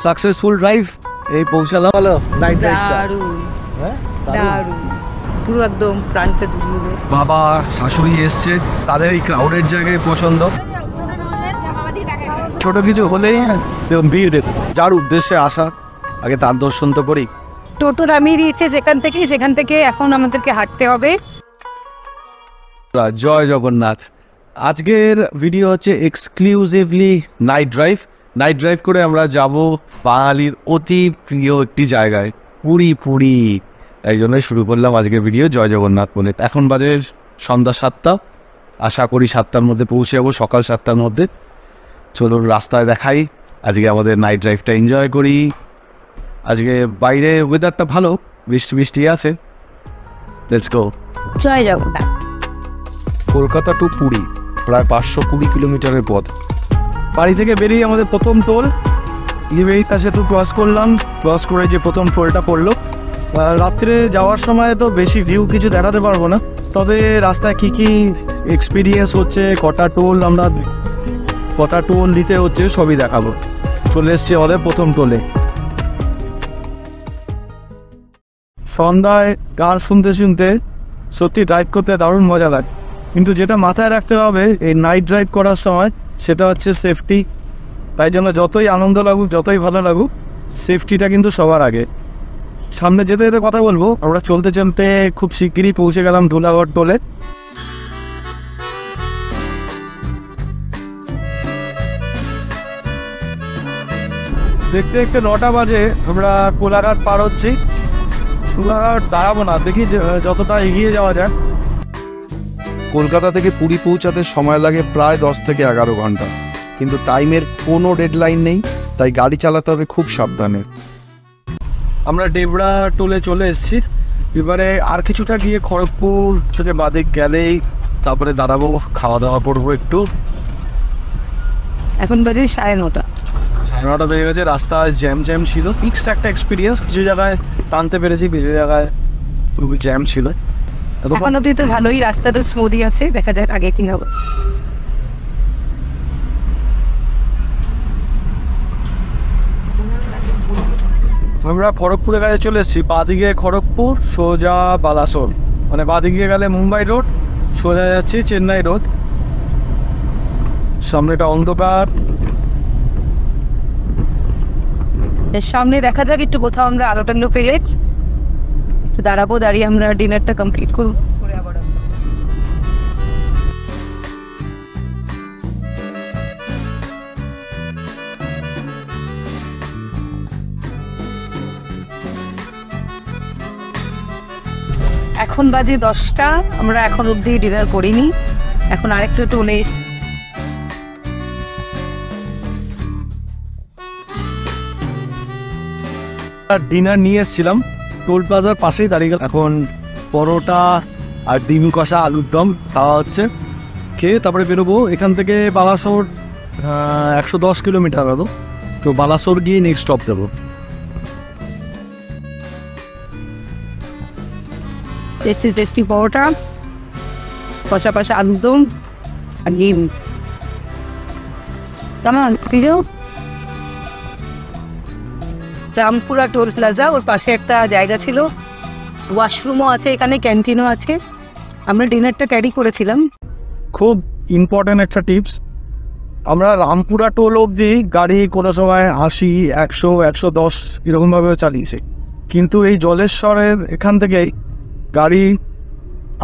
Successful drive এই পৌঁছালাম। হলো নাইট ড্রাইভটা, দারুণ দারুণ, পুরো একদম প্রাণটা জুড়িয়ে। বাবা শাশুড়ি এসছে, তাদের এই ক্রাউডের জায়গায় পছন্দ। ছোট কিছু হলেই ভিড়, যার উদ্দেশ্যে আসা আগে তার দর্শন তো করি। টোটো নামিয়ে দিয়েছে সেখান থেকে এখন আমাদেরকে হাঁটতে হবে। জয় জগন্নাথ। আজকের ভিডিও হচ্ছে এক্সক্লুসিভলি নাইট ড্রাইভ করে আমরা যাব বাঙালির অতি প্রিয় একটি জায়গায়, পুরী। এই জন্যই শুরু করলাম আজকের ভিডিও জয় জগন্নাথ বলে। এখন বাজে সন্ধ্যা 7টা, আশা করি 7টার মধ্যে পৌঁছে যাবো, সকাল 7টার মধ্যে। চলুন রাস্তায় দেখাই, আজকে আমাদের নাইট ড্রাইভটা এনজয় করি। আজকে বাইরে ওয়েদারটা ভালো, বৃষ্টি আছে। Let's go. জয় জগন্নাথ। কলকাতা টু পুরী প্রায় 520 কিলোমিটারের পথ। বাড়ি থেকে বেরিয়ে আমাদের প্রথম টোল নিবেদিতা সেতু ক্রস করলাম। ক্রস করে যে প্রথম টোলটা পড়লো, রাত্রে যাওয়ার সময় তো বেশি ভিউ কিছু দেখাতে পারবো না, তবে রাস্তায় কী এক্সপিরিয়েন্স হচ্ছে, কটা টোল নিতে হচ্ছে সবই দেখাবো। চলে এসছি আমাদের প্রথম টোলে। সন্ধ্যায় গান শুনতে সত্যি ড্রাইভ করতে দারুণ মজা লাগে, কিন্তু যেটা মাথায় রাখতে হবে এই নাইট ড্রাইভ করার সময় সেটা হচ্ছে সেফটি। তাই জন্য যতই আনন্দ লাগুক, যতই ভালো লাগুক, সেফটিটা কিন্তু সবার আগে। সামনে যেতে কথা বলবো। আমরা চলতে খুব শিগগিরই পৌঁছে গেলাম ধুলাগড় টোলে। দেখতে 9টা বাজে, আমরা কোলাঘাট পার হচ্ছি। কোলাঘাট দাঁড়াবো না, দেখি যতটা এগিয়ে যাওয়া যায়। কলকাতা থেকে পুরী পৌঁছাতে সময় লাগে প্রায় 10 থেকে 11 ঘন্টা, কিন্তু টাইমের কোনো ডেডলাইন নেই, তাই গাড়ি চালাতে হবে খুব সাবধানে। আমরা ডেবরা টোলে চলে এসেছি। এবারে আর কিছুটা গিয়ে খড়গপুর থেকে বাদে গেলেই তারপরে দাঁড়াবো, খাওয়া দাওয়া করবো একটু। এখন বাজে 9:30। 9টা বেজে গেছে। রাস্তায় জ্যাম ছিল, ফিক্সড একটা এক্সপিরিয়েন্স। কিছু জায়গায় টানতে পেরেছি, কিছু জায়গায় খুবই জ্যাম ছিল। এখন অব্দি তো ভালোই, রাস্তাটা স্মুথই আছে, দেখা যাক আগে কি হবে। আমরা খড়গপুরের কাছে চলে এসেছি। বাঁদিকে খড়গপুর, সোজা বালাসোর, মানে বাঁদিকে গেলে মুম্বাই রোড, সোজা যাচ্ছি চেন্নাই রোড। সামনেটা অন্ধকার। এর সামনে দেখা যাক একটু কোথাও আমরা আলোটা পেলে দাঁড়াবো, দাঁড়িয়ে আমরা ডিনারটা কমপ্লিট করবো। এখন বাজে 10টা, আমরা এখন অবধি ডিনার করিনি, এখন আরেকটা টোলে ডিনার নিয়ে এসেছিলাম, টোল প্লাজার পাশেই দাঁড়িয়ে গেলাম। এখন পরোটা আর ডিম কষা, আলুর দম খাওয়া হচ্ছে। খেয়ে তারপরে বেরোবো। এখান থেকে বালাসোর 110 কিলোমিটার হতো, তো বালাসোর গিয়ে নেক্সট স্টপ দেবো। টেস্টি পরোটা, কষা আলুর দম আর ডিম। কেমন প্রিয়? রামপুরা টোল প্লাজা, ওর পাশে একটা জায়গা ছিল, ওয়াশরুমও আছে, এখানে ক্যান্টিনও আছে। আমরা ডিনারটা ক্যারি করেছিলাম। খুব ইম্পর্ট্যান্ট একটা টিপস, আমরা রামপুরা টোল অবধি গাড়ি কোনো সময় 80, 100, 110 এরকমভাবেও চালিয়েছি, কিন্তু এই জলেশ্বরের এখান থেকে গাড়ি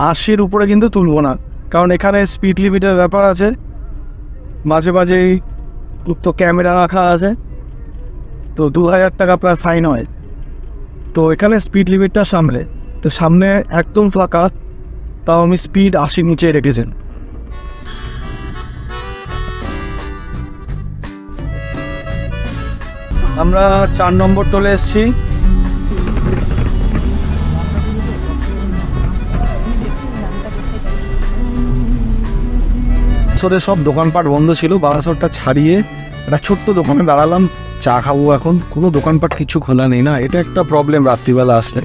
80-র উপরে কিন্তু তুলবো না, কারণ এখানে স্পিড লিমিটের ব্যাপার আছে। মাঝেই তো ক্যামেরা রাখা আছে, তো 2000 টাকা প্রায় ফাইন হয়। তো এখানে স্পিড লিমিটটা সামনে একদম ফাঁকা, তাও আমি স্পিড 80 নিচে রেখেছেন। আমরা 4 নম্বর টোলে এসেছি। বালাসোরে সব দোকানপাট বন্ধ ছিল, বালাসোরটা ছাড়িয়ে একটা ছোট্ট দোকানে দাঁড়ালাম, চা খাবো। এখন কোনো দোকানপাট কিছু খোলা নেই না, এটা একটা প্রবলেম রাত্রিবেলা আসলে।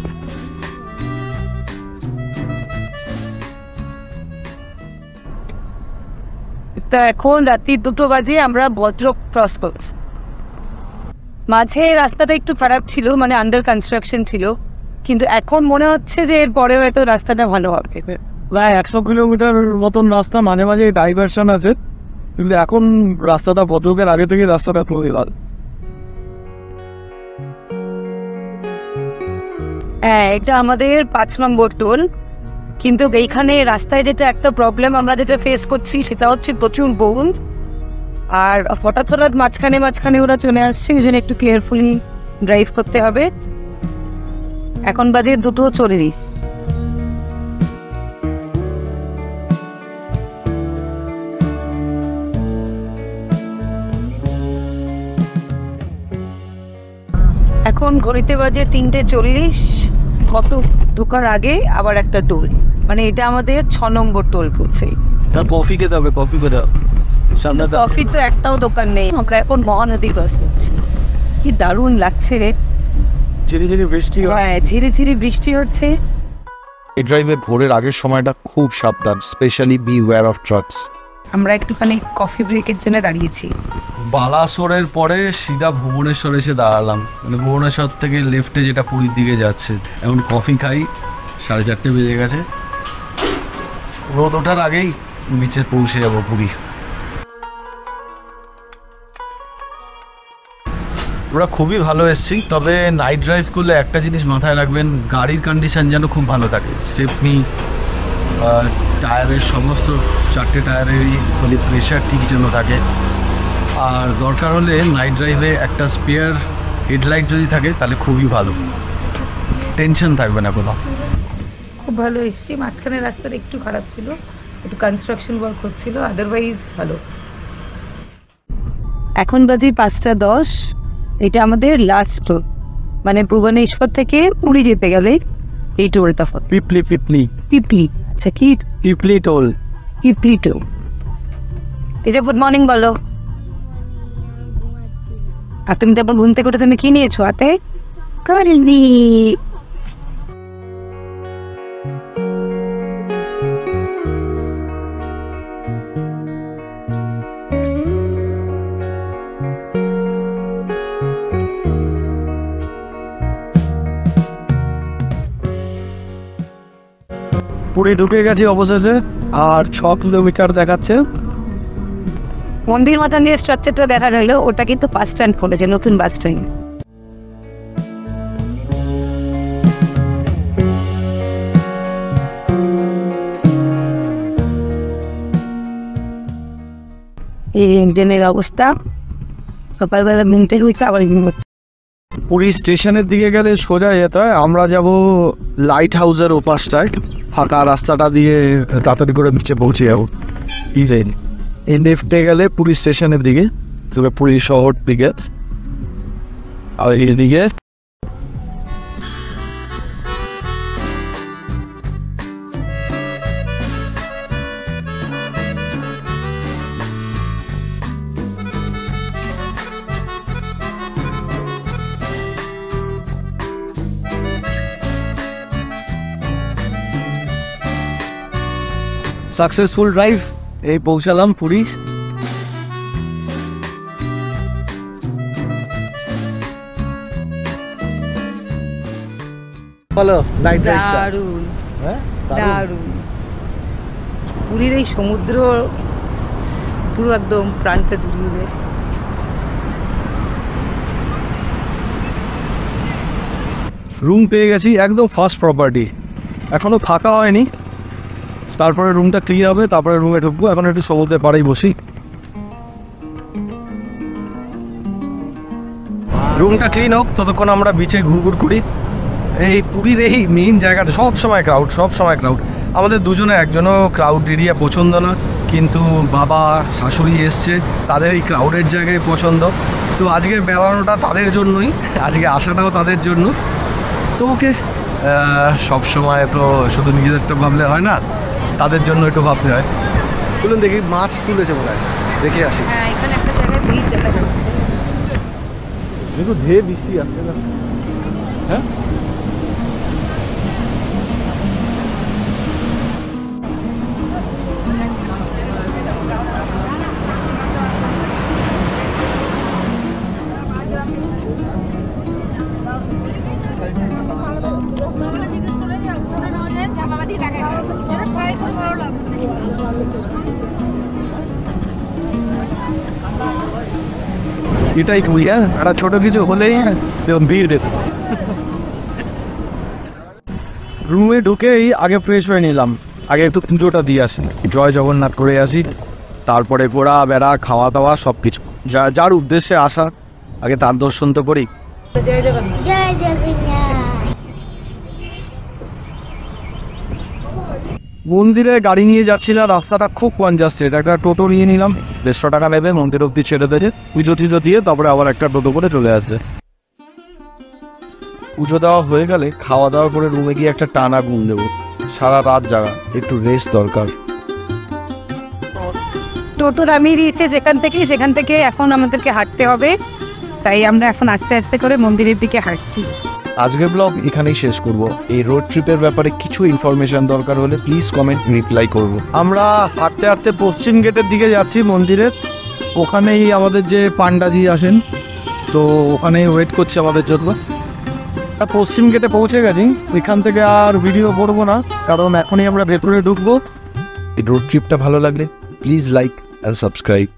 তা এখন রাত্রি 2টো বাজে, আমরা ভদ্রক ক্রস করছি। মাঝে রাস্তাটা একটু খারাপ ছিল, মানে আন্ডার কনস্ট্রাকশন ছিল, কিন্তু এখন মনে হচ্ছে যে এর পরে হয়তো রাস্তাটা ভালো হবে। প্রায় 100 কিলোমিটার মতন রাস্তা, মাঝে মাঝে ডাইভারশন আছে, কিন্তু এখন রাস্তাটা ভদ্রকের আগে থেকে রাস্তাটা খুবই ভালো। হ্যাঁ, এটা আমাদের 5 নম্বর টোল, কিন্তু এইখানে রাস্তায় যেটা একটা প্রবলেম আমরা যেটা ফেস করছি সেটা হচ্ছে প্রচুর বরুণ, আর হঠাৎ হঠাৎ মাঝখানে ওরা চলে আসছে, ওই জন্য একটু কেয়ারফুলি ড্রাইভ করতে হবে। এখন বাজে 2:40। এখন ঘড়িতে বাজে 3:40। কত ঢোকার আগে আবার একটা টোল, মানে এটা আমাদের 6 নম্বর টোল পড়ছে। তার কফি খেতে হবে, কফি খেতে হবে। সামনে কফি তো একটাও দোকান নেই। আমরা এখন মহানদী ক্রস করছি, কি দারুণ লাগছে রে। ঝিরি ঝিরি বৃষ্টি হয়। হ্যাঁ, ঝিরি ঝিরি বৃষ্টি হচ্ছে। এই ড্রাইভে ভোরের আগের সময়টা খুব সাবধান, specially beware of trucks. আমরা একটুখানি কফি ব্রেকের জন্য দাঁড়িয়েছি। বালাসোরের পরে সিধা ভুবনেশ্বর এসে দাঁড়ালাম, মানে ভুবনেশ্বর থেকে লেফটে যেটা পুরীর দিকে যাচ্ছে। এখন কফি খাই, 4:30 বেজে গেছে। রোদ ওঠার আগেই নিচে পৌঁছে যাবো পুরী। ওরা খুবই ভালো এসছি, তবে নাইট ড্রাইভ করলে একটা জিনিস মাথায় রাখবেন, গাড়ির কন্ডিশন যেন খুব ভালো থাকে। স্টেপনি, টায়ারের সমস্ত 4টে টায়ারেরই মানে প্রেশার ঠিক যেন থাকে। আর দরকার হলে নাইট ড্রাইভে একটা স্পেয়ার হেডলাইট যদি থাকে তাহলে খুবই ভালো, টেনশন থাকবে না কোনো। খুব ভালো এসছি। মাঝখানে রাস্তাটা একটু খারাপ ছিল, একটু কনস্ট্রাকশন ওয়ার্ক হচ্ছিল, আদারওয়াইজ ভালো। এখন বাজে 5:10। এটা আমাদের লাস্ট টোল, মানে ভুবনেশ্বর থেকে পুরী যেতে গেলে এই টোলটা। পিপলি পিপলি পিপলি, আচ্ছা কি পিপলি টোল। পিপলি টোল। এটা গুড মর্নিং বলো। আর তুমি তো আবার ঘুম থেকে উঠে তুমি কি নিয়েছো হাতে? কারি। পুরী ঢুকে গেছি অবশেষে, আর 6 কিলোমিটার দেখাচ্ছে। মন্দির মাথান যে স্ট্রাকচারটা দেখা গেল ওটা কিন্তু বাস স্ট্যান্ড খুলেছে, নতুন বাস স্ট্যান্ড। এই ইঞ্জিনের অবস্থা, সকালবেলা ঘুম থেকে উঠে আবার ঘুম হচ্ছে। পুরী স্টেশনের দিকে গেলে সোজা যেতে হয়। আমরা যাব লাইট হাউসের ওপাশটায়, ফাঁকা রাস্তাটা দিয়ে তাড়াতাড়ি করে নিচে পৌঁছে যাবো। এই লেফটে গেলে পুরী স্টেশনের দিকে, তবে পুরী শহর দিকে। আর এইদিকে সাকসেসফুল ড্রাইভ। এই পৌঁছালাম পুরী। বলো নাইট ড্রাইভটা। দারুণ হ্যাঁ দারুণ। পুরীর এই সমুদ্র পুরো একদম প্রাণটা জুড়িয়ে দেয়। রুম পেয়ে গেছি, একদম ফার্স্ট প্রপার্টি, এখনো ফাঁকা হয়নি। তারপরে রুমটা ক্লিয়ার হবে, তারপরে রুমে ঢুকবো। এখন একটু সমুদ্রের পাড়েই বসি। রুমটা ক্লিন হোক, ততক্ষণ আমরা বিচে ঘুরঘুর করি। এই পুরীর এই মেইন জায়গাটা সব সময় ক্রাউড, সব সময় ক্রাউড। আমাদের দুজনে, একজনও ক্রাউড এরিয়া পছন্দ না, কিন্তু বাবা শাশুড়ি এসছে, তাদের এই ক্রাউডের জায়গায় পছন্দ। তো আজকে বেড়ানোটা তাদের জন্যই, আজকে আসাটাও তাদের জন্য। তো ওকে, সব সময় তো শুধু নিজেদেরটা ভাবলে হয় না, তাদের জন্য একটু ভাবতে হয়। বলুন দেখি, মাছ তুলেছে মনে হয়, দেখে আসি। হ্যাঁ, এখানে একটা জায়গায় ভিড় দেখা যাচ্ছে। দেখো ধেয়ে বৃষ্টি আসছে না। হ্যাঁ, এটাই করি, হ্যাঁ একটা ছোটো কিছু হলেই ভিড় দিত। রুমে ঢুকেই আগে ফ্রেশ হয়ে নিলাম, আগে একটু পুজোটা দিয়ে আসি, জয় জগন্নাথ করে আসি, তারপরে ঘোরা বেড়া খাওয়া দাওয়া সব কিছু, যার উদ্দেশ্যে আসা আগে তার দর্শন তো করি। জয় জগন্নাথ। জয় জগন্নাথ। মন্দিরে গাড়ি নিয়ে যাচ্ছিলাম, রাস্তাটা খুব কনজাস্টেড, একটা টোটো নিয়ে নিলাম, 150 টাকা নেবে, মন্দির অব্দি ছেড়ে দেবে, পুজো টুজো দিয়ে তারপরে আবার একটা টোটো করে চলে আসবে। পুজো দেওয়া হয়ে গেলে খাওয়া দাওয়া করে রুমে গিয়ে একটা টানা ঘুম দেবো, সারা রাত জাগা, একটু রেস্ট দরকার। টোটো নামিয়ে দিয়েছে সেখান থেকে এখন আমাদেরকে হাঁটতে হবে, তাই আমরা এখন আস্তে আস্তে করে মন্দিরের দিকে হাঁটছি। আজকের ব্লগ এখানেই শেষ করব। এই রোড ট্রিপের ব্যাপারে কিছু ইনফরমেশন দরকার হলে প্লিজ কমেন্ট, রিপ্লাই করব। আমরা হাঁটতে হাঁটতে পশ্চিম গেটের দিকে যাচ্ছি মন্দিরের, ওখানেই আমাদের যে পান্ডাজি আসেন, তো ওখানেই ওয়েট করছে আমাদের জন্য। পশ্চিম গেটে পৌঁছে গেছি, এখান থেকে আর ভিডিও করবো না, কারণ এখনই আমরা ভেতরে ঢুকবো। এই রোড ট্রিপটা ভালো লাগলে প্লিজ লাইক অ্যান্ড সাবস্ক্রাইব।